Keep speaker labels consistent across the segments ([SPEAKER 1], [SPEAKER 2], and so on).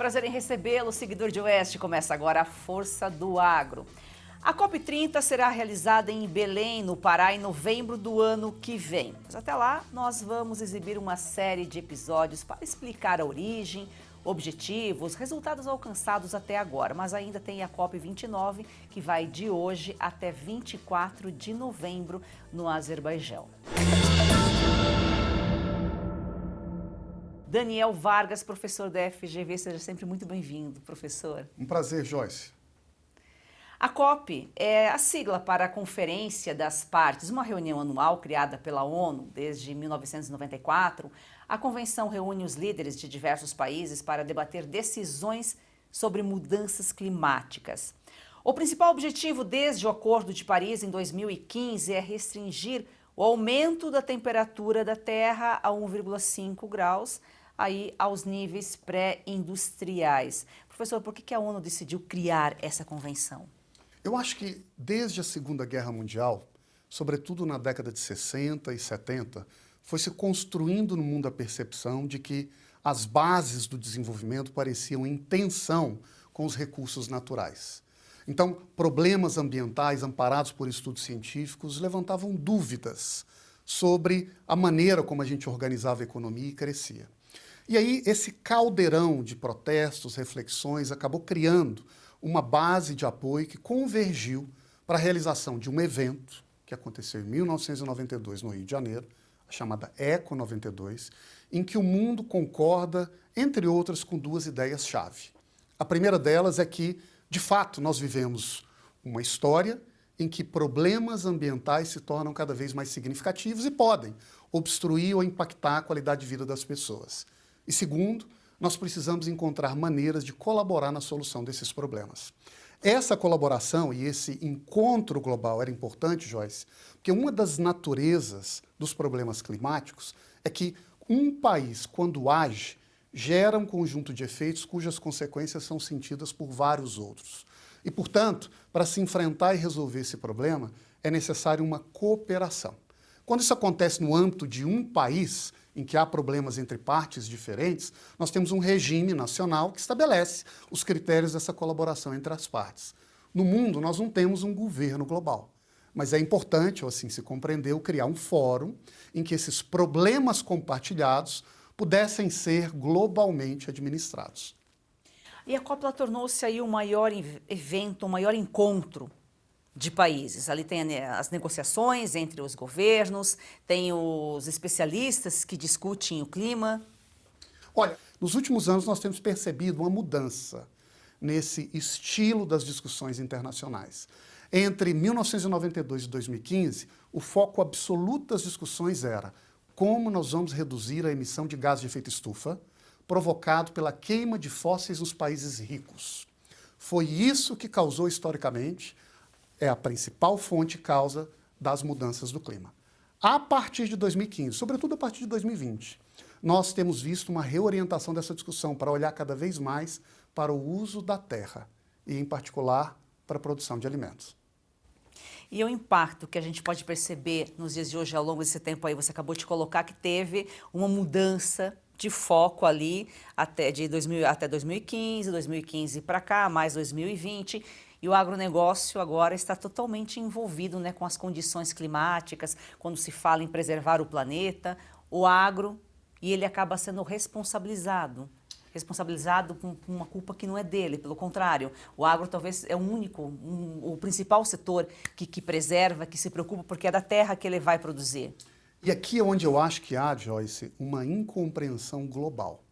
[SPEAKER 1] prazer em recebê-lo, seguidor de Oeste. Começa agora a Força do Agro. A COP30 será realizada em Belém, no Pará, em novembro do ano que vem. Mas até lá, nós vamos exibir uma série de episódios para explicar a origem, objetivos, resultados alcançados até agora. Mas ainda tem a COP29, que vai de hoje até 24 de novembro no Azerbaijão. Daniel Vargas, professor da FGV, seja sempre muito bem-vindo, professor.
[SPEAKER 2] Um prazer, Joyce.
[SPEAKER 1] A COP é a sigla para a Conferência das Partes, uma reunião anual criada pela ONU desde 1994. A convenção reúne os líderes de diversos países para debater decisões sobre mudanças climáticas. O principal objetivo desde o Acordo de Paris em 2015 é restringir o aumento da temperatura da Terra a 1,5 graus, aí aos níveis pré-industriais. Professor, por que a ONU decidiu criar essa convenção?
[SPEAKER 2] Eu acho que desde a Segunda Guerra Mundial, sobretudo na década de 60 e 70, foi se construindo no mundo a percepção de que as bases do desenvolvimento pareciam em tensão com os recursos naturais. Então, problemas ambientais amparados por estudos científicos levantavam dúvidas sobre a maneira como a gente organizava a economia e crescia. E aí, esse caldeirão de protestos, reflexões, acabou criando uma base de apoio que convergiu para a realização de um evento que aconteceu em 1992 no Rio de Janeiro, a chamada Eco 92, em que o mundo concorda, entre outras, com duas ideias-chave. A primeira delas é que, de fato, nós vivemos uma história em que problemas ambientais se tornam cada vez mais significativos e podem obstruir ou impactar a qualidade de vida das pessoas. E segundo, nós precisamos encontrar maneiras de colaborar na solução desses problemas. Essa colaboração e esse encontro global era importante, Joyce, porque uma das naturezas dos problemas climáticos é que um país, quando age, gera um conjunto de efeitos cujas consequências são sentidas por vários outros. E, portanto, para se enfrentar e resolver esse problema, é necessário uma cooperação. Quando isso acontece no âmbito de um país, em que há problemas entre partes diferentes, nós temos um regime nacional que estabelece os critérios dessa colaboração entre as partes. No mundo, nós não temos um governo global, mas é importante, ou assim se compreendeu, criar um fórum em que esses problemas compartilhados pudessem ser globalmente administrados.
[SPEAKER 1] E a COP tornou-se aí o maior evento, o maior encontro de países. Ali tem as negociações entre os governos, tem os especialistas que discutem o clima.
[SPEAKER 2] Olha, nos últimos anos nós temos percebido uma mudança nesse estilo das discussões internacionais. Entre 1992 e 2015, o foco absoluto das discussões era como nós vamos reduzir a emissão de gás de efeito estufa provocado pela queima de fósseis nos países ricos. Foi isso que causou, historicamente, é a principal fonte e causa das mudanças do clima. A partir de 2015, sobretudo a partir de 2020, nós temos visto uma reorientação dessa discussão para olhar cada vez mais para o uso da terra e, em particular, para a produção de alimentos.
[SPEAKER 1] E o impacto que a gente pode perceber nos dias de hoje, ao longo desse tempo aí, você acabou de colocar que teve uma mudança de foco ali até 2015, 2015 para cá, mais 2020, e o agronegócio agora está totalmente envolvido, né, com as condições climáticas, quando se fala em preservar o planeta, o agro, e ele acaba sendo responsabilizado com uma culpa que não é dele, pelo contrário, o agro talvez é o principal setor que preserva, que se preocupa, porque é da terra que ele vai produzir.
[SPEAKER 2] E aqui é onde eu acho que há, Joyce, uma incompreensão global.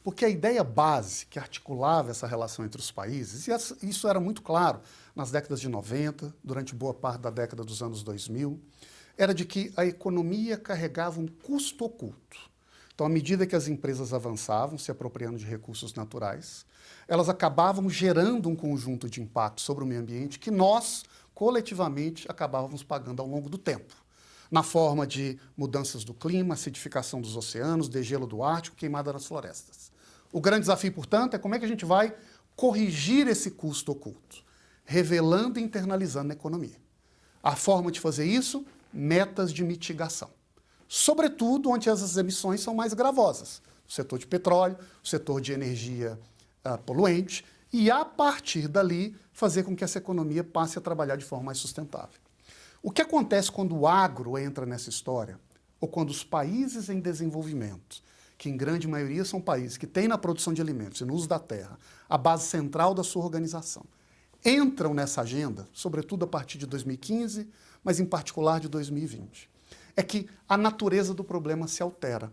[SPEAKER 2] Porque a ideia base que articulava essa relação entre os países, e isso era muito claro nas décadas de 90, durante boa parte da década dos anos 2000, era de que a economia carregava um custo oculto. Então, à medida que as empresas avançavam, se apropriando de recursos naturais, elas acabavam gerando um conjunto de impactos sobre o meio ambiente que nós, coletivamente, acabávamos pagando ao longo do tempo, na forma de mudanças do clima, acidificação dos oceanos, degelo do Ártico, queimada nas florestas. O grande desafio, portanto, é como é que a gente vai corrigir esse custo oculto, revelando e internalizando na economia. A forma de fazer isso, metas de mitigação. Sobretudo onde essas emissões são mais gravosas. O setor de petróleo, o setor de energia poluente e, a partir dali, fazer com que essa economia passe a trabalhar de forma mais sustentável. O que acontece quando o agro entra nessa história, ou quando os países em desenvolvimento, que em grande maioria são países que têm na produção de alimentos e no uso da terra a base central da sua organização, entram nessa agenda, sobretudo a partir de 2015, mas em particular de 2020, é que a natureza do problema se altera.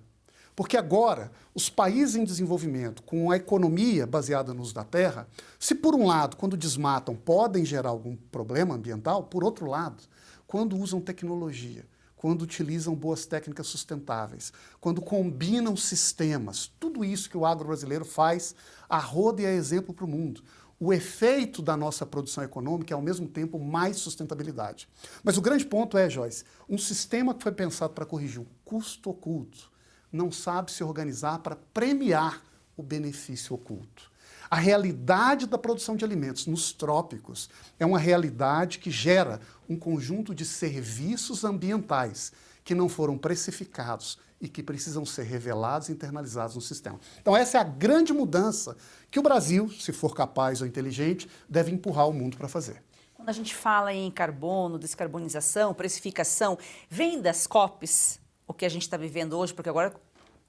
[SPEAKER 2] Porque agora, os países em desenvolvimento, com a economia baseada no uso da terra, se por um lado, quando desmatam, podem gerar algum problema ambiental, por outro lado, quando usam tecnologia, quando utilizam boas técnicas sustentáveis, quando combinam sistemas, tudo isso que o agro brasileiro faz a roda e é exemplo para o mundo. O efeito da nossa produção econômica é, ao mesmo tempo, mais sustentabilidade. Mas o grande ponto é, Joyce, um sistema que foi pensado para corrigir o custo oculto não sabe se organizar para premiar o benefício oculto. A realidade da produção de alimentos nos trópicos é uma realidade que gera um conjunto de serviços ambientais que não foram precificados e que precisam ser revelados e internalizados no sistema. Então essa é a grande mudança que o Brasil, se for capaz ou inteligente, deve empurrar o mundo para fazer.
[SPEAKER 1] Quando a gente fala em carbono, descarbonização, precificação, vem das COPs, o que a gente está vivendo hoje, porque agora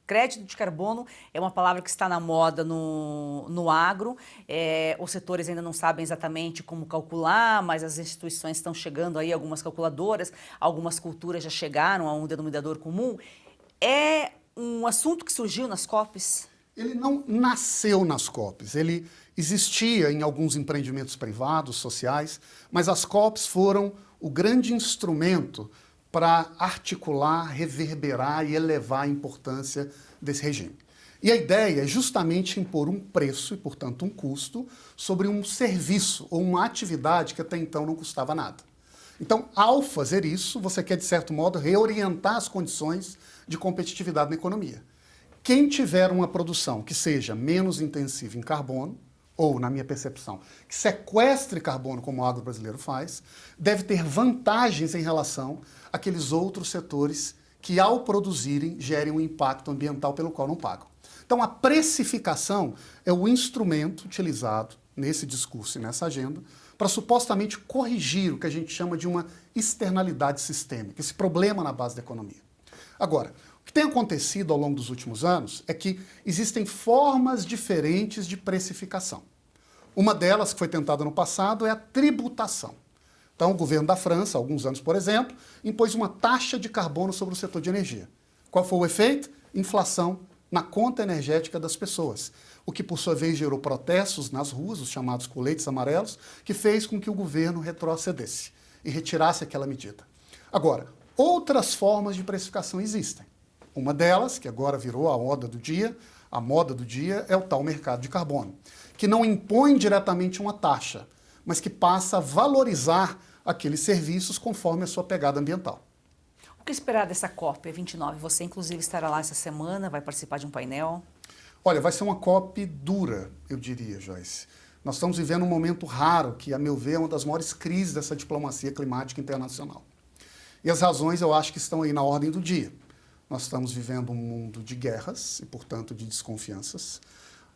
[SPEAKER 1] crédito de carbono é uma palavra que está na moda no agro. Os setores ainda não sabem exatamente como calcular, mas as instituições estão chegando aí, algumas calculadoras, algumas culturas já chegaram a um denominador comum. É um assunto que surgiu nas COPs?
[SPEAKER 2] Ele não nasceu nas COPs, ele existia em alguns empreendimentos privados, sociais, mas as COPs foram o grande instrumento para articular, reverberar e elevar a importância desse regime. E a ideia é justamente impor um preço e, portanto, um custo sobre um serviço ou uma atividade que até então não custava nada. Então, ao fazer isso, você quer, de certo modo, reorientar as condições de competitividade na economia. Quem tiver uma produção que seja menos intensiva em carbono, ou, na minha percepção, que sequestre carbono, como o agro brasileiro faz, deve ter vantagens em relação àqueles outros setores que, ao produzirem, gerem um impacto ambiental pelo qual não pagam. Então, a precificação é o instrumento utilizado nesse discurso e nessa agenda para supostamente corrigir o que a gente chama de uma externalidade sistêmica, esse problema na base da economia. Agora, o que tem acontecido ao longo dos últimos anos é que existem formas diferentes de precificação. Uma delas, que foi tentada no passado, é a tributação. Então, o governo da França, há alguns anos, por exemplo, impôs uma taxa de carbono sobre o setor de energia. Qual foi o efeito? Inflação na conta energética das pessoas, o que, por sua vez, gerou protestos nas ruas, os chamados coletes amarelos, que fez com que o governo retrocedesse e retirasse aquela medida. Agora, outras formas de precificação existem. Uma delas, que agora virou a moda do dia, é o tal mercado de carbono, que não impõe diretamente uma taxa, mas que passa a valorizar aqueles serviços conforme a sua pegada ambiental.
[SPEAKER 1] O que esperar dessa COP29? Você, inclusive, estará lá essa semana, vai participar de um painel?
[SPEAKER 2] Olha, vai ser uma COP dura, eu diria, Joyce. Nós estamos vivendo um momento raro, que, a meu ver, é uma das maiores crises dessa diplomacia climática internacional. E as razões, eu acho que estão aí na ordem do dia. Nós estamos vivendo um mundo de guerras e, portanto, de desconfianças.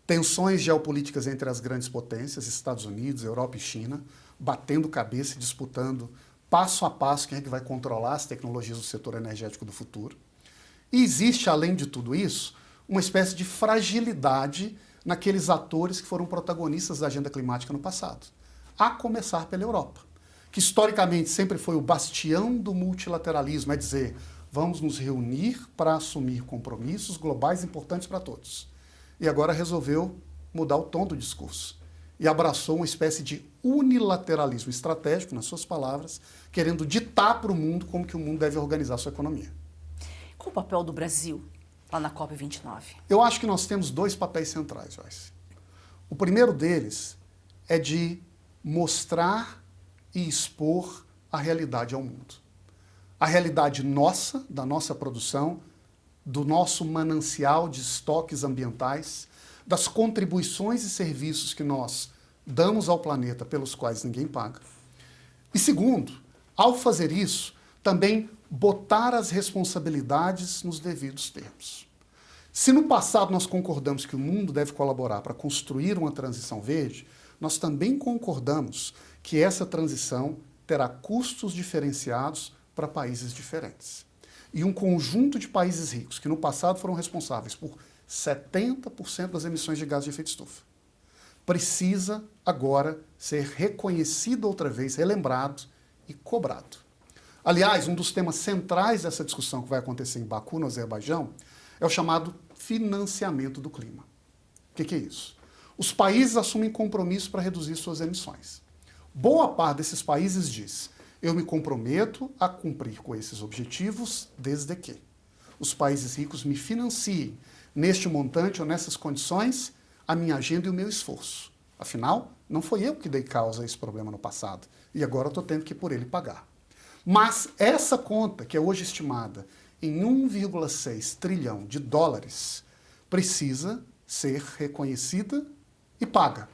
[SPEAKER 2] Tensões geopolíticas entre as grandes potências, Estados Unidos, Europa e China, batendo cabeça e disputando passo a passo quem é que vai controlar as tecnologias do setor energético do futuro. E existe, além de tudo isso, uma espécie de fragilidade naqueles atores que foram protagonistas da agenda climática no passado, a começar pela Europa, que historicamente sempre foi o bastião do multilateralismo, é dizer, vamos nos reunir para assumir compromissos globais importantes para todos. E agora resolveu mudar o tom do discurso e abraçou uma espécie de unilateralismo estratégico, nas suas palavras, querendo ditar para o mundo como que o mundo deve organizar sua economia.
[SPEAKER 1] Qual o papel do Brasil lá na COP29?
[SPEAKER 2] Eu acho que nós temos dois papéis centrais, Joyce. O primeiro deles é de mostrar e expor a realidade ao mundo. A realidade nossa, da nossa produção, do nosso manancial de estoques ambientais, das contribuições e serviços que nós damos ao planeta pelos quais ninguém paga. E segundo, ao fazer isso, também botar as responsabilidades nos devidos termos. Se no passado nós concordamos que o mundo deve colaborar para construir uma transição verde, nós também concordamos que essa transição terá custos diferenciados para países diferentes. E um conjunto de países ricos que no passado foram responsáveis por 70% das emissões de gás de efeito estufa, precisa agora ser reconhecido outra vez, relembrado e cobrado. Aliás, um dos temas centrais dessa discussão que vai acontecer em Baku, no Azerbaijão, é o chamado financiamento do clima. O que é isso? Os países assumem compromisso para reduzir suas emissões. Boa parte desses países diz: eu me comprometo a cumprir com esses objetivos desde que os países ricos me financiem neste montante ou nessas condições a minha agenda e o meu esforço. Afinal, não foi eu que dei causa a esse problema no passado e agora estou tendo que por ele pagar. Mas essa conta, que é hoje estimada em 1,6 trilhão de dólares, precisa ser reconhecida e paga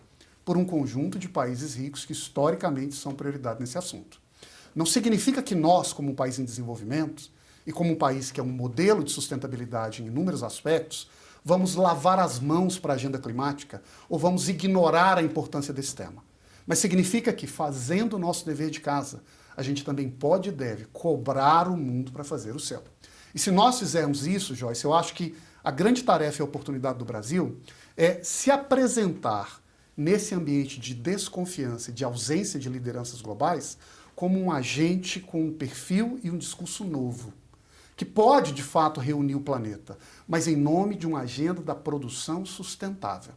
[SPEAKER 2] por um conjunto de países ricos que historicamente são prioridade nesse assunto. Não significa que nós, como um país em desenvolvimento, e como um país que é um modelo de sustentabilidade em inúmeros aspectos, vamos lavar as mãos para a agenda climática ou vamos ignorar a importância desse tema. Mas significa que, fazendo o nosso dever de casa, a gente também pode e deve cobrar o mundo para fazer o seu. E se nós fizermos isso, Joyce, eu acho que a grande tarefa e a oportunidade do Brasil é se apresentar nesse ambiente de desconfiança e de ausência de lideranças globais como um agente com um perfil e um discurso novo, que pode, de fato, reunir o planeta, mas em nome de uma agenda da produção sustentável.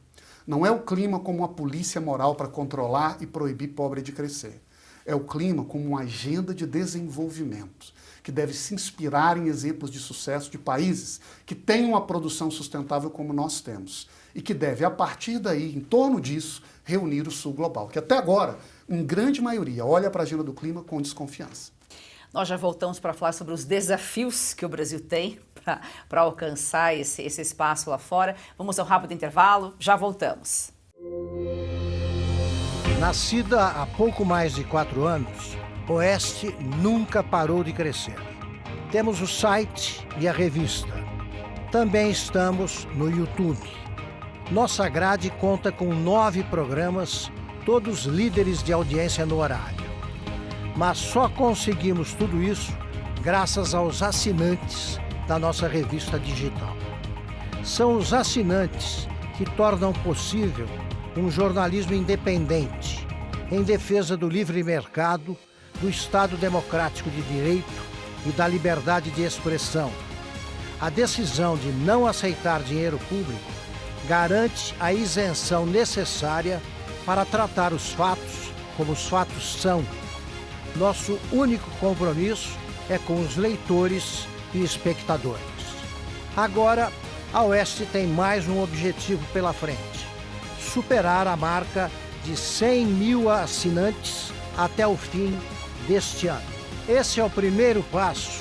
[SPEAKER 2] Não é o clima como uma polícia moral para controlar e proibir pobre de crescer. É o clima como uma agenda de desenvolvimento, que deve se inspirar em exemplos de sucesso de países que têm uma produção sustentável como nós temos, e que deve, a partir daí, em torno disso, reunir o Sul global, que até agora, em grande maioria, olha para a agenda do clima com desconfiança.
[SPEAKER 1] Nós já voltamos para falar sobre os desafios que o Brasil tem para alcançar esse espaço lá fora. Vamos ao rápido intervalo, já voltamos.
[SPEAKER 3] Nascida há pouco mais de 4 anos, Oeste nunca parou de crescer. Temos o site e a revista. Também estamos no YouTube. Nossa grade conta com 9 programas, todos líderes de audiência no horário. Mas só conseguimos tudo isso graças aos assinantes da nossa revista digital. São os assinantes que tornam possível um jornalismo independente, em defesa do livre mercado, do Estado Democrático de Direito e da liberdade de expressão. A decisão de não aceitar dinheiro público garante a isenção necessária para tratar os fatos como os fatos são. Nosso único compromisso é com os leitores e espectadores. Agora, a Oeste tem mais um objetivo pela frente: superar a marca de 100 mil assinantes até o fim deste ano. Esse é o primeiro passo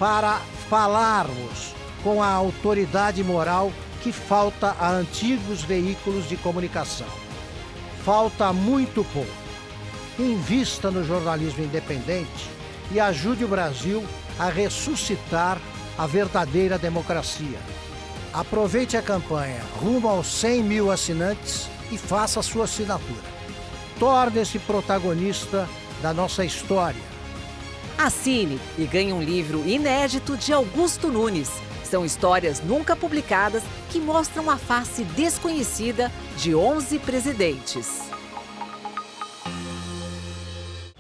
[SPEAKER 3] para falarmos com a autoridade moral que falta a antigos veículos de comunicação. Falta muito pouco. Invista no jornalismo independente e ajude o Brasil a ressuscitar a verdadeira democracia. Aproveite a campanha rumo aos 100 mil assinantes e faça a sua assinatura. Torne-se protagonista da nossa história.
[SPEAKER 4] Assine e ganhe um livro inédito de Augusto Nunes. São histórias nunca publicadas que mostram a face desconhecida de 11 presidentes.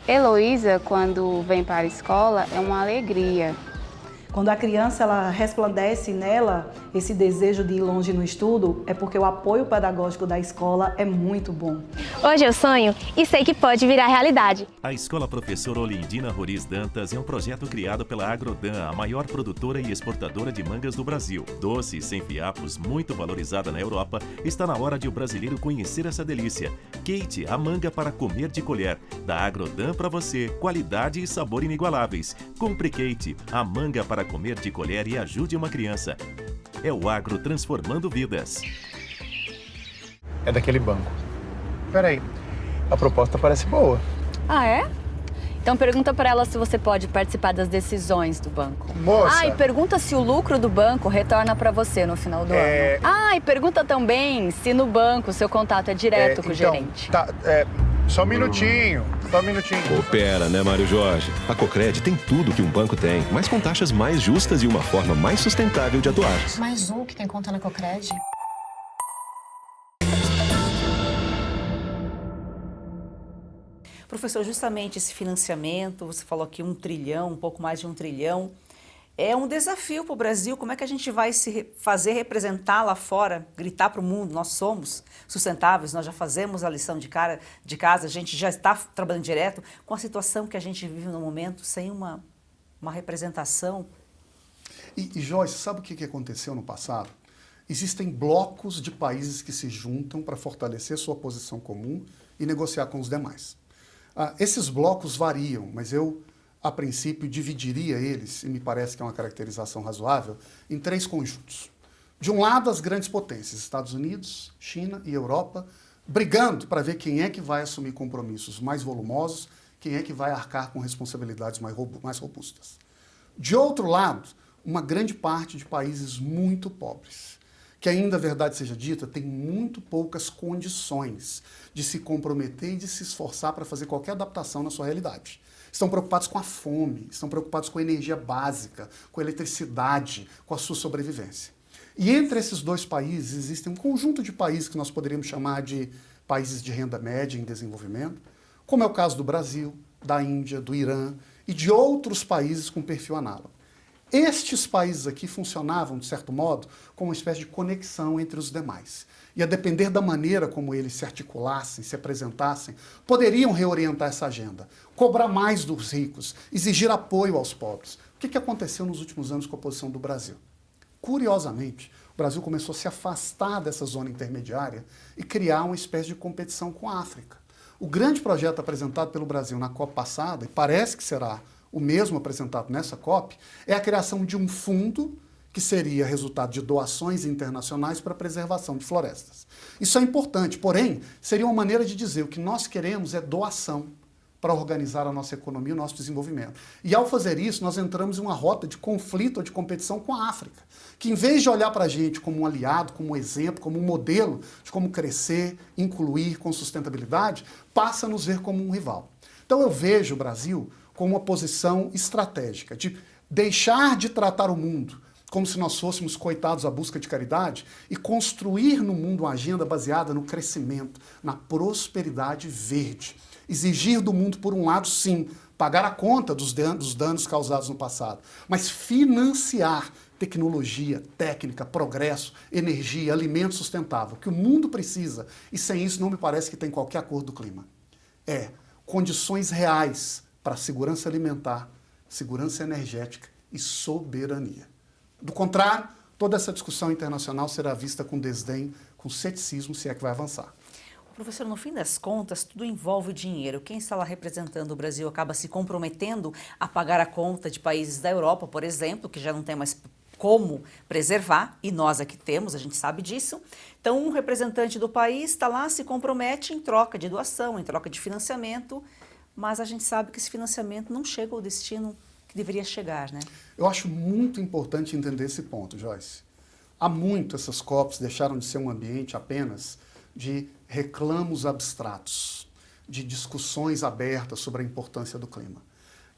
[SPEAKER 5] Heloísa, quando vem para a escola, é uma alegria.
[SPEAKER 6] Quando a criança ela resplandece nela esse desejo de ir longe no estudo, é porque o apoio pedagógico da escola é muito bom.
[SPEAKER 7] Hoje eu sonho e sei que pode virar realidade.
[SPEAKER 8] A Escola Professora Olindina Roriz Dantas é um projeto criado pela Agrodan, a maior produtora e exportadora de mangas do Brasil. Doce e sem fiapos, muito valorizada na Europa, está na hora de o brasileiro conhecer essa delícia. Kate, a manga para comer de colher. Da Agrodan para você, qualidade e sabor inigualáveis. Compre Kate, a manga para comer de colher e ajude uma criança. É o Agro transformando vidas.
[SPEAKER 9] É daquele banco. Peraí, a proposta parece boa.
[SPEAKER 10] Ah, é?
[SPEAKER 9] Então pergunta para ela se você pode participar das decisões do banco.
[SPEAKER 10] Moça.
[SPEAKER 9] E pergunta se o lucro do banco retorna para você no final do ano. E pergunta também se no banco o seu contato é direto com o gerente.
[SPEAKER 10] Só um minutinho.
[SPEAKER 11] Coopera, né, Mário Jorge? A Cocred tem tudo que um banco tem, mas com taxas mais justas e uma forma mais sustentável de atuar.
[SPEAKER 12] Mais um que tem conta na Cocred?
[SPEAKER 1] Professor, justamente esse financiamento, você falou aqui 1 trilhão, um pouco mais de 1 trilhão, é um desafio para o Brasil. Como é que a gente vai se fazer representar lá fora, gritar para o mundo, nós somos sustentáveis, nós já fazemos a lição de casa, a gente já está trabalhando direto com a situação que a gente vive no momento, sem uma representação?
[SPEAKER 2] E Joyce, sabe o que aconteceu no passado? Existem blocos de países que se juntam para fortalecer sua posição comum e negociar com os demais. Esses blocos variam, mas eu, a princípio, dividiria eles, e me parece que é uma caracterização razoável, em 3 conjuntos. De um lado, as grandes potências, Estados Unidos, China e Europa, brigando para ver quem é que vai assumir compromissos mais volumosos, quem é que vai arcar com responsabilidades mais robustas. De outro lado, uma grande parte de países muito pobres, que ainda, a verdade seja dita, tem muito poucas condições de se comprometer e de se esforçar para fazer qualquer adaptação na sua realidade. Estão preocupados com a fome, estão preocupados com a energia básica, com a eletricidade, com a sua sobrevivência. E entre esses 2 países existem um conjunto de países que nós poderíamos chamar de países de renda média em desenvolvimento, como é o caso do Brasil, da Índia, do Irã e de outros países com perfil análogo. Estes países aqui funcionavam, de certo modo, como uma espécie de conexão entre os demais. E a depender da maneira como eles se articulassem, se apresentassem, poderiam reorientar essa agenda, cobrar mais dos ricos, exigir apoio aos pobres. O que aconteceu nos últimos anos com a posição do Brasil? Curiosamente, o Brasil começou a se afastar dessa zona intermediária e criar uma espécie de competição com a África. O grande projeto apresentado pelo Brasil na COP passada, e parece que será o mesmo apresentado nessa COP, é a criação de um fundo que seria resultado de doações internacionais para a preservação de florestas. Isso é importante, porém, seria uma maneira de dizer o que nós queremos é doação para organizar a nossa economia e o nosso desenvolvimento. E ao fazer isso, nós entramos em uma rota de conflito ou de competição com a África, que em vez de olhar para a gente como um aliado, como um exemplo, como um modelo de como crescer, incluir com sustentabilidade, passa a nos ver como um rival. Então eu vejo o Brasil com uma posição estratégica de deixar de tratar o mundo como se nós fôssemos coitados à busca de caridade e construir no mundo uma agenda baseada no crescimento, na prosperidade verde. Exigir do mundo, por um lado, sim, pagar a conta dos danos causados no passado, mas financiar tecnologia, técnica, progresso, energia, alimento sustentável, que o mundo precisa, e sem isso não me parece que tem qualquer acordo do clima. Condições reais para segurança alimentar, segurança energética e soberania. Do contrário, toda essa discussão internacional será vista com desdém, com ceticismo, se é que vai avançar.
[SPEAKER 1] Professor, no fim das contas, tudo envolve dinheiro. Quem está lá representando o Brasil acaba se comprometendo a pagar a conta de países da Europa, por exemplo, que já não tem mais como preservar, e nós aqui temos, a gente sabe disso. Então, um representante do país está lá, se compromete em troca de doação, em troca de financiamento, mas a gente sabe que esse financiamento não chega ao destino que deveria chegar, né?
[SPEAKER 2] Eu acho muito importante entender esse ponto, Joyce. Há muito essas COPs deixaram de ser um ambiente apenas de reclamos abstratos, de discussões abertas sobre a importância do clima.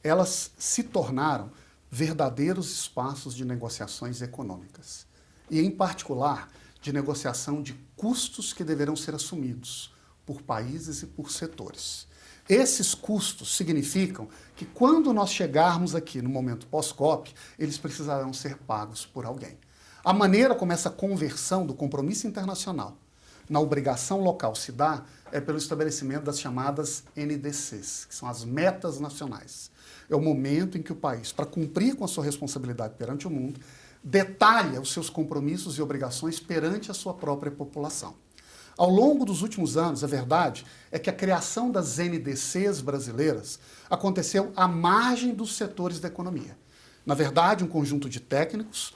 [SPEAKER 2] Elas se tornaram verdadeiros espaços de negociações econômicas e, em particular, de negociação de custos que deverão ser assumidos por países e por setores. Esses custos significam que quando nós chegarmos aqui no momento pós-COP, eles precisarão ser pagos por alguém. A maneira como essa conversão do compromisso internacional na obrigação local se dá é pelo estabelecimento das chamadas NDCs, que são as metas nacionais. É o momento em que o país, para cumprir com a sua responsabilidade perante o mundo, detalha os seus compromissos e obrigações perante a sua própria população. Ao longo dos últimos anos, a verdade é que a criação das NDCs brasileiras aconteceu à margem dos setores da economia. Na verdade, um conjunto de técnicos,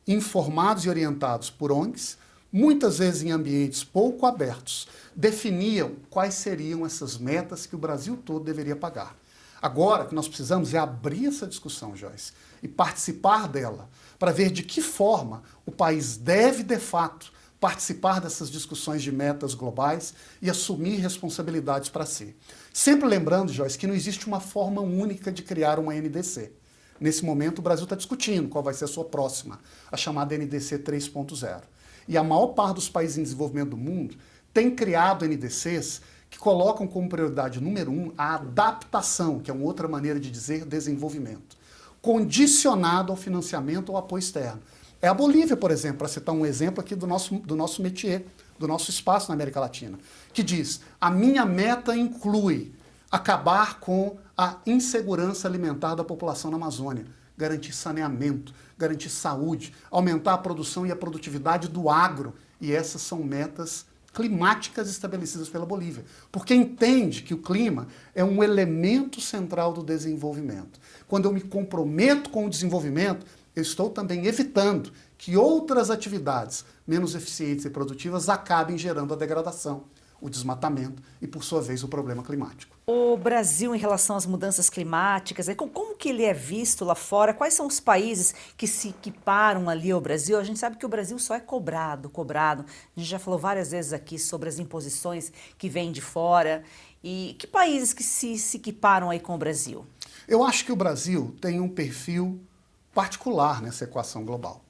[SPEAKER 2] informados e orientados por ONGs, muitas vezes em ambientes pouco abertos, definiam quais seriam essas metas que o Brasil todo deveria pagar. Agora, o que nós precisamos é abrir essa discussão, Joyce, e participar dela, para ver de que forma o país deve, de fato, participar dessas discussões de metas globais e assumir responsabilidades para si. Sempre lembrando, Joyce, que não existe uma forma única de criar uma NDC. Nesse momento, o Brasil está discutindo qual vai ser a sua próxima, a chamada NDC 3.0. E a maior parte dos países em desenvolvimento do mundo tem criado NDCs que colocam como prioridade número 1 a adaptação, que é uma outra maneira de dizer desenvolvimento, condicionado ao financiamento ou apoio externo. É a Bolívia, por exemplo, para citar um exemplo aqui do nosso métier, do nosso espaço na América Latina, que diz: a minha meta inclui acabar com a insegurança alimentar da população na Amazônia, garantir saneamento, garantir saúde, aumentar a produção e a produtividade do agro. E essas são metas climáticas estabelecidas pela Bolívia, porque entende que o clima é um elemento central do desenvolvimento. Quando eu me comprometo com o desenvolvimento, eu estou também evitando que outras atividades menos eficientes e produtivas acabem gerando a degradação, o desmatamento e, por sua vez, o problema climático.
[SPEAKER 1] O Brasil, em relação às mudanças climáticas, como que ele é visto lá fora? Quais são os países que se equiparam ali ao Brasil? A gente sabe que o Brasil só é cobrado. A gente já falou várias vezes aqui sobre as imposições que vêm de fora. E que países que se equiparam aí com o Brasil?
[SPEAKER 2] Eu acho que o Brasil tem um perfil particular nessa equação global.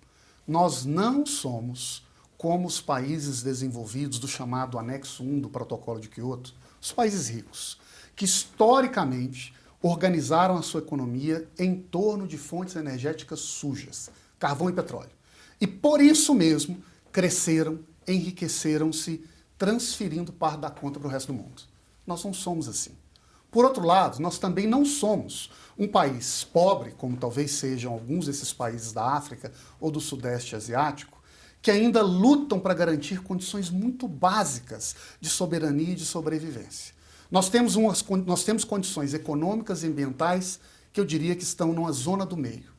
[SPEAKER 2] Nós não somos como os países desenvolvidos do chamado anexo 1 do Protocolo de Kyoto, os países ricos, que historicamente organizaram a sua economia em torno de fontes energéticas sujas, carvão e petróleo. E por isso mesmo cresceram, enriqueceram-se, transferindo parte da conta para o resto do mundo. Nós não somos assim. Por outro lado, nós também não somos um país pobre, como talvez sejam alguns desses países da África ou do Sudeste Asiático, que ainda lutam para garantir condições muito básicas de soberania e de sobrevivência. Nós temos condições econômicas e ambientais que eu diria que estão numa zona do meio.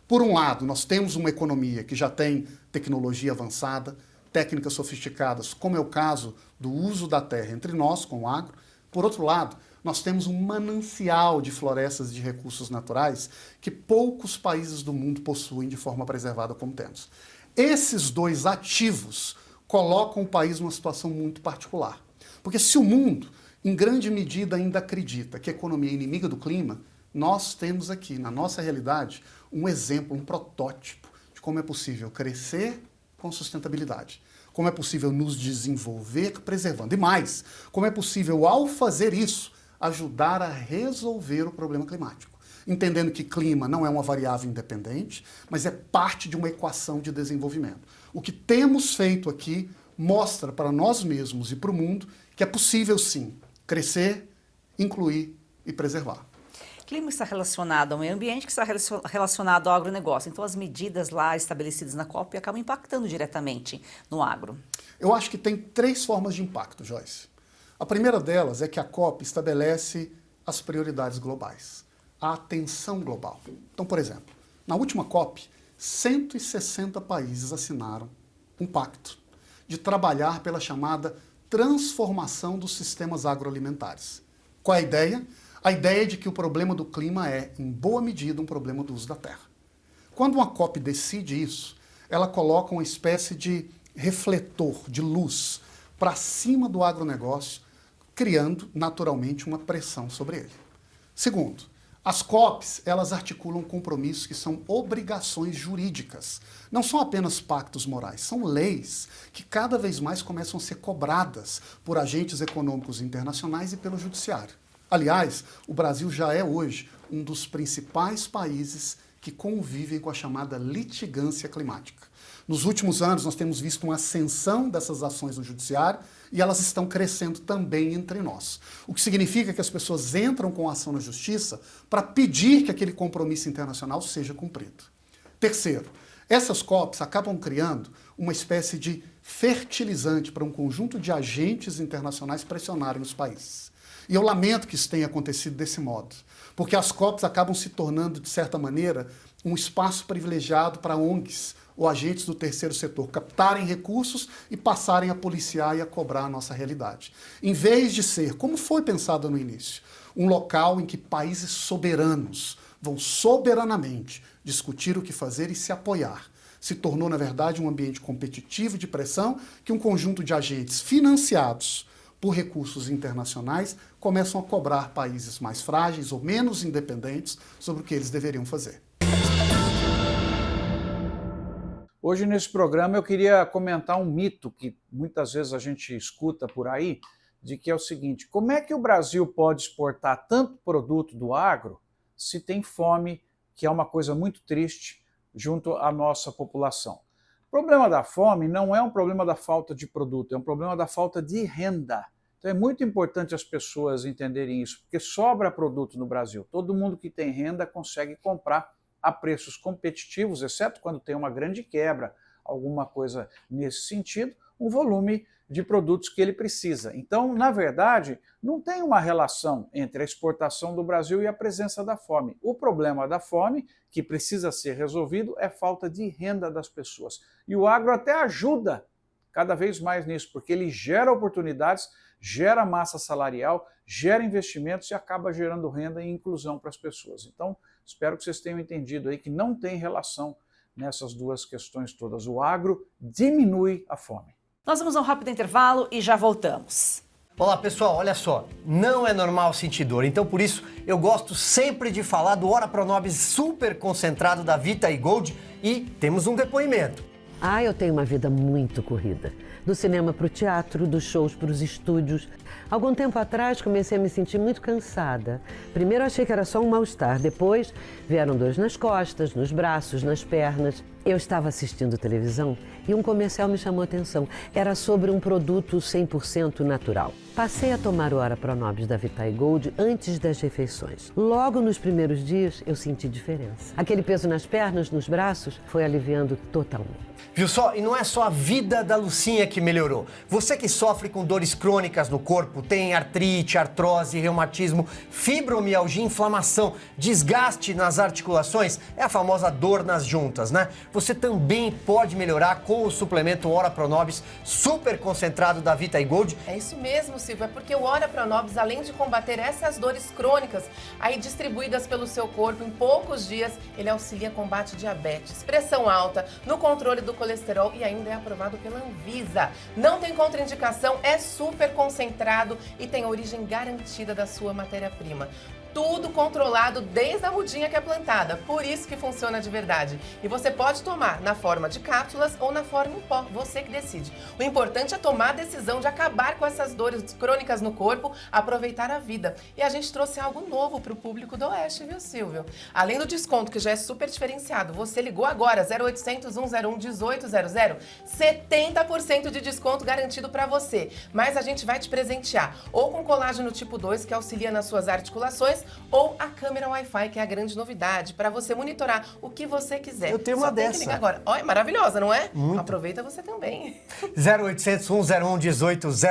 [SPEAKER 2] Por um lado, nós temos uma economia que já tem tecnologia avançada, técnicas sofisticadas, como é o caso do uso da terra entre nós, com o agro. Por outro lado, nós temos um manancial de florestas e de recursos naturais que poucos países do mundo possuem de forma preservada como temos. Esses dois ativos colocam o país numa situação muito particular. Porque se o mundo, em grande medida, ainda acredita que a economia é inimiga do clima, nós temos aqui, na nossa realidade, um exemplo, um protótipo de como é possível crescer com sustentabilidade. Como é possível nos desenvolver preservando. E mais, como é possível, ao fazer isso, ajudar a resolver o problema climático. Entendendo que clima não é uma variável independente, mas é parte de uma equação de desenvolvimento. O que temos feito aqui mostra para nós mesmos e para o mundo que é possível, sim, crescer, incluir e preservar.
[SPEAKER 1] Clima está relacionado ao meio ambiente, que está relacionado ao agronegócio. Então, as medidas lá estabelecidas na COP acabam impactando diretamente no agro.
[SPEAKER 2] Eu acho que tem 3 formas de impacto, Joyce. A primeira delas é que a COP estabelece as prioridades globais, a atenção global. Então, por exemplo, na última COP, 160 países assinaram um pacto de trabalhar pela chamada transformação dos sistemas agroalimentares. Qual é a ideia? A ideia de que o problema do clima é, em boa medida, um problema do uso da terra. Quando uma COP decide isso, ela coloca uma espécie de refletor, de luz, para cima do agronegócio, criando, naturalmente, uma pressão sobre ele. Segundo, as COPs, elas articulam compromissos que são obrigações jurídicas. Não são apenas pactos morais, são leis que cada vez mais começam a ser cobradas por agentes econômicos internacionais e pelo judiciário. Aliás, o Brasil já é hoje um dos principais países que convivem com a chamada litigância climática. Nos últimos anos, nós temos visto uma ascensão dessas ações no judiciário e elas estão crescendo também entre nós. O que significa que as pessoas entram com a ação na justiça para pedir que aquele compromisso internacional seja cumprido. Terceiro, essas COPs acabam criando uma espécie de fertilizante para um conjunto de agentes internacionais pressionarem os países. E eu lamento que isso tenha acontecido desse modo, porque as COPs acabam se tornando, de certa maneira, um espaço privilegiado para ONGs, ou agentes do terceiro setor captarem recursos e passarem a policiar e a cobrar a nossa realidade. Em vez de ser, como foi pensado no início, um local em que países soberanos vão soberanamente discutir o que fazer e se apoiar, se tornou, na verdade, um ambiente competitivo de pressão que um conjunto de agentes financiados por recursos internacionais começam a cobrar países mais frágeis ou menos independentes sobre o que eles deveriam fazer.
[SPEAKER 13] Hoje, nesse programa, eu queria comentar um mito que muitas vezes a gente escuta por aí, de que é o seguinte: como é que o Brasil pode exportar tanto produto do agro se tem fome, que é uma coisa muito triste, junto à nossa população? O problema da fome não é um problema da falta de produto, é um problema da falta de renda. Então é muito importante as pessoas entenderem isso, porque sobra produto no Brasil. Todo mundo que tem renda consegue comprar a preços competitivos, exceto quando tem uma grande quebra, alguma coisa nesse sentido, um volume de produtos que ele precisa. Então, na verdade, não tem uma relação entre a exportação do Brasil e a presença da fome. O problema da fome, que precisa ser resolvido, é falta de renda das pessoas. E o agro até ajuda cada vez mais nisso, porque ele gera oportunidades, gera massa salarial, gera investimentos e acaba gerando renda e inclusão para as pessoas. Então, espero que vocês tenham entendido aí que não tem relação nessas duas questões todas. O agro diminui a fome.
[SPEAKER 1] Nós vamos a um rápido intervalo e já voltamos.
[SPEAKER 14] Olá pessoal, olha só, não é normal sentir dor, então por isso eu gosto sempre de falar do Ora Pronobis super concentrado da Vita Gold e temos um depoimento.
[SPEAKER 15] Eu tenho uma vida muito corrida. Do cinema para o teatro, dos shows para os estúdios. Algum tempo atrás comecei a me sentir muito cansada. Primeiro achei que era só um mal-estar, depois vieram dores nas costas, nos braços, nas pernas. Eu estava assistindo televisão e um comercial me chamou a atenção. Era sobre um produto 100% natural. Passei a tomar o Ora Pronobis da Vita Gold antes das refeições. Logo nos primeiros dias eu senti diferença. Aquele peso nas pernas, nos braços, foi aliviando totalmente.
[SPEAKER 14] Viu só? E não é só a vida da Lucinha que melhorou. Você que sofre com dores crônicas no corpo, tem artrite, artrose, reumatismo, fibromialgia, inflamação, desgaste nas articulações, é a famosa dor nas juntas, né? Você também pode melhorar com o suplemento Ora Pronobis super concentrado da Vita Gold.
[SPEAKER 16] É isso mesmo, Silvio, é porque o Ora Pronobis, além de combater essas dores crônicas, aí distribuídas pelo seu corpo em poucos dias, ele auxilia a combate diabetes, pressão alta, no controle do colesterol e ainda é aprovado pela Anvisa. Não tem contraindicação, é super concentrado e tem a origem garantida da sua matéria-prima. Tudo controlado desde a mudinha que é plantada, por isso que funciona de verdade. E você pode tomar na forma de cápsulas ou na forma em pó, você que decide. O importante é tomar a decisão de acabar com essas dores crônicas no corpo, aproveitar a vida. E a gente trouxe algo novo para o público do Oeste, viu, Silvio? Além do desconto, que já é super diferenciado, você ligou agora, 0800 101 1800, 70% de desconto garantido para você. Mas a gente vai te presentear ou com colágeno tipo 2, que auxilia nas suas articulações, ou a câmera Wi-Fi, que é a grande novidade, para você monitorar o que você quiser.
[SPEAKER 14] Eu tenho uma
[SPEAKER 16] Só tem
[SPEAKER 14] dessa.
[SPEAKER 16] Que ligar agora. Olha, maravilhosa, não é?
[SPEAKER 14] Muito.
[SPEAKER 16] Aproveita você também.
[SPEAKER 14] 0800 101 1800.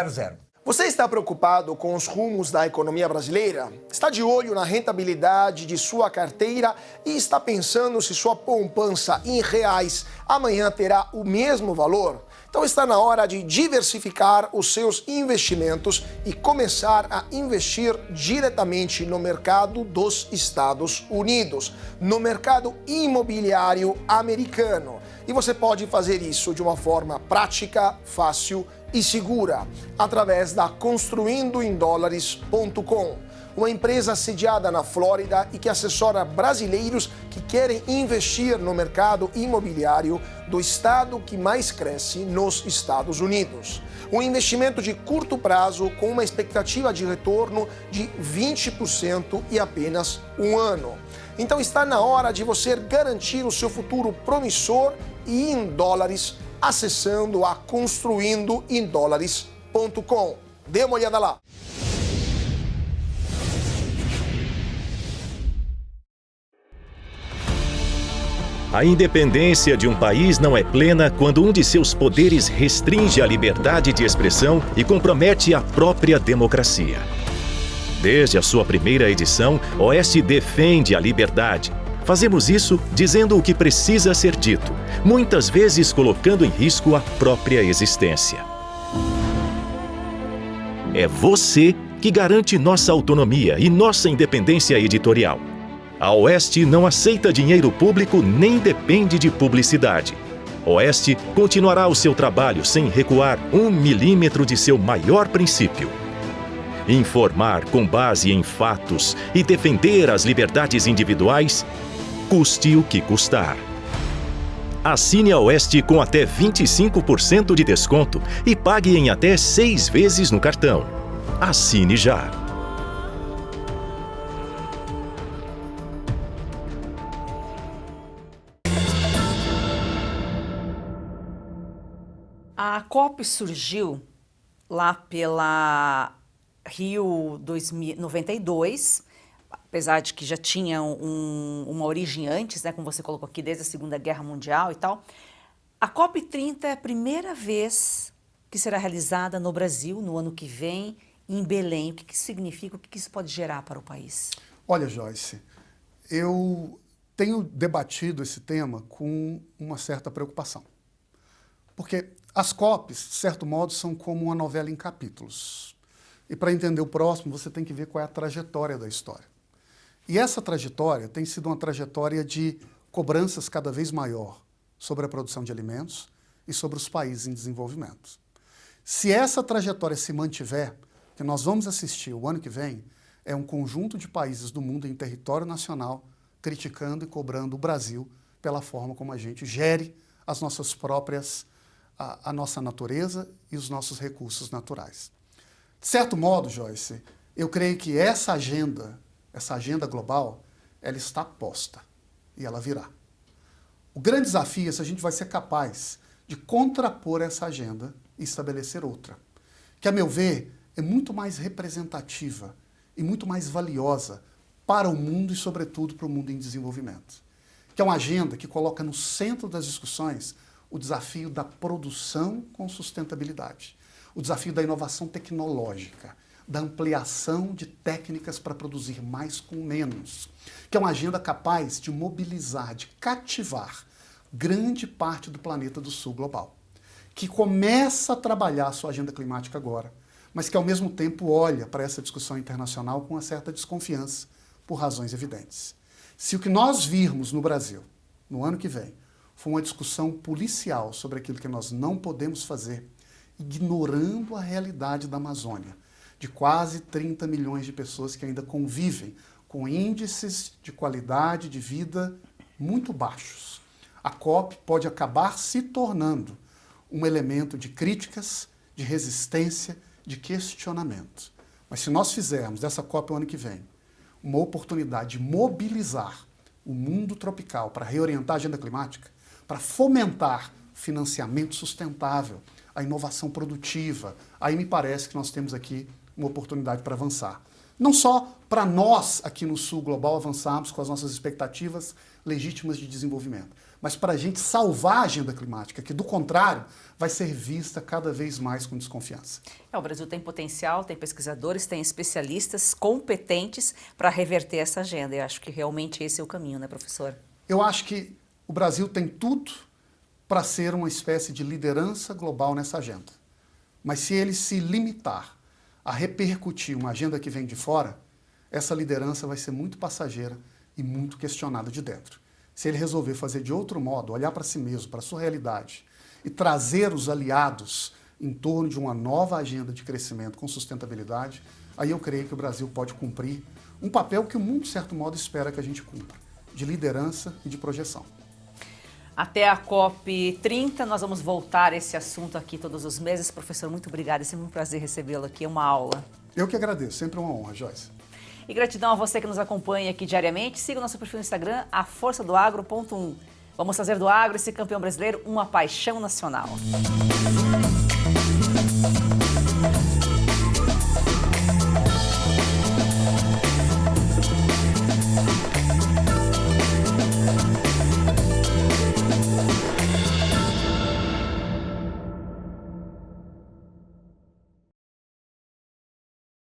[SPEAKER 17] Você está preocupado com os rumos da economia brasileira? Está de olho na rentabilidade de sua carteira e está pensando se sua poupança em reais amanhã terá o mesmo valor? Então está na hora de diversificar os seus investimentos e começar a investir diretamente no mercado dos Estados Unidos, no mercado imobiliário americano. E você pode fazer isso de uma forma prática, fácil e segura, através da construindoemdólares.com, uma empresa sediada na Flórida e que assessora brasileiros que querem investir no mercado imobiliário do estado que mais cresce nos Estados Unidos. Um investimento de curto prazo com uma expectativa de retorno de 20% e apenas um ano. Então está na hora de você garantir o seu futuro promissor e em dólares, acessando a construindoemdólares.com. Dê uma olhada lá.
[SPEAKER 8] A independência de um país não é plena quando um de seus poderes restringe a liberdade de expressão e compromete a própria democracia. Desde a sua primeira edição, Oeste defende a liberdade, Fazemos isso dizendo o que precisa ser dito, muitas vezes colocando em risco a própria existência. É você que garante nossa autonomia e nossa independência editorial. A Oeste não aceita dinheiro público nem depende de publicidade. Oeste continuará o seu trabalho sem recuar 1 milímetro de seu maior princípio: informar com base em fatos e defender as liberdades individuais, custe o que custar. Assine a Oeste com até 25% de desconto e pague em até 6 vezes no cartão. Assine já!
[SPEAKER 1] A COP surgiu lá pela Rio 92, apesar de que já tinha uma origem antes, né, como você colocou aqui, desde a Segunda Guerra Mundial e tal. A COP 30 é a primeira vez que será realizada no Brasil, no ano que vem, em Belém. O que isso significa? O que isso pode gerar para o país?
[SPEAKER 2] Olha, Joyce, eu tenho debatido esse tema com uma certa preocupação. Porque as COPs, de certo modo, são como uma novela em capítulos. E para entender o próximo, você tem que ver qual é a trajetória da história. E essa trajetória tem sido uma trajetória de cobranças cada vez maior sobre a produção de alimentos e sobre os países em desenvolvimento. Se essa trajetória se mantiver, o que nós vamos assistir o ano que vem é um conjunto de países do mundo em território nacional criticando e cobrando o Brasil pela forma como a gente gere as nossas próprias, a nossa natureza e os nossos recursos naturais. De certo modo, Joyce, eu creio que essa agenda global, ela está posta e ela virá. O grande desafio é se a gente vai ser capaz de contrapor essa agenda e estabelecer outra, que, a meu ver, é muito mais representativa e muito mais valiosa para o mundo e, sobretudo, para o mundo em desenvolvimento. Que é uma agenda que coloca no centro das discussões o desafio da produção com sustentabilidade, o desafio da inovação tecnológica, da ampliação de técnicas para produzir mais com menos, que é uma agenda capaz de mobilizar, de cativar grande parte do planeta do sul global, que começa a trabalhar a sua agenda climática agora, mas que ao mesmo tempo olha para essa discussão internacional com uma certa desconfiança, por razões evidentes. Se o que nós virmos no Brasil, no ano que vem, for uma discussão policial sobre aquilo que nós não podemos fazer, ignorando a realidade da Amazônia, de quase 30 milhões de pessoas que ainda convivem com índices de qualidade de vida muito baixos, a COP pode acabar se tornando um elemento de críticas, de resistência, de questionamento. Mas se nós fizermos dessa COP o ano que vem uma oportunidade de mobilizar o mundo tropical para reorientar a agenda climática, para fomentar financiamento sustentável, a inovação produtiva, aí me parece que nós temos aqui uma oportunidade para avançar. Não só para nós aqui no Sul Global avançarmos com as nossas expectativas legítimas de desenvolvimento, mas para a gente salvar a agenda climática, que do contrário vai ser vista cada vez mais com desconfiança.
[SPEAKER 1] O Brasil tem potencial, tem pesquisadores, tem especialistas competentes para reverter essa agenda. Eu acho que realmente esse é o caminho, né, professor?
[SPEAKER 2] Eu acho que o Brasil tem tudo para ser uma espécie de liderança global nessa agenda. Mas se ele se limitar a repercutir uma agenda que vem de fora, essa liderança vai ser muito passageira e muito questionada de dentro. Se ele resolver fazer de outro modo, olhar para si mesmo, para a sua realidade, e trazer os aliados em torno de uma nova agenda de crescimento com sustentabilidade, aí eu creio que o Brasil pode cumprir um papel que o mundo, de certo modo, espera que a gente cumpra, de liderança e de projeção.
[SPEAKER 1] Até a COP 30, nós vamos voltar a esse assunto aqui todos os meses. Professor, muito obrigada, é sempre um prazer recebê-lo aqui, é uma aula.
[SPEAKER 2] Eu que agradeço, sempre uma honra, Joyce.
[SPEAKER 1] E gratidão a você que nos acompanha aqui diariamente. Siga o nosso perfil no Instagram, aforçadoagro.1. Vamos fazer do agro esse campeão brasileiro uma paixão nacional.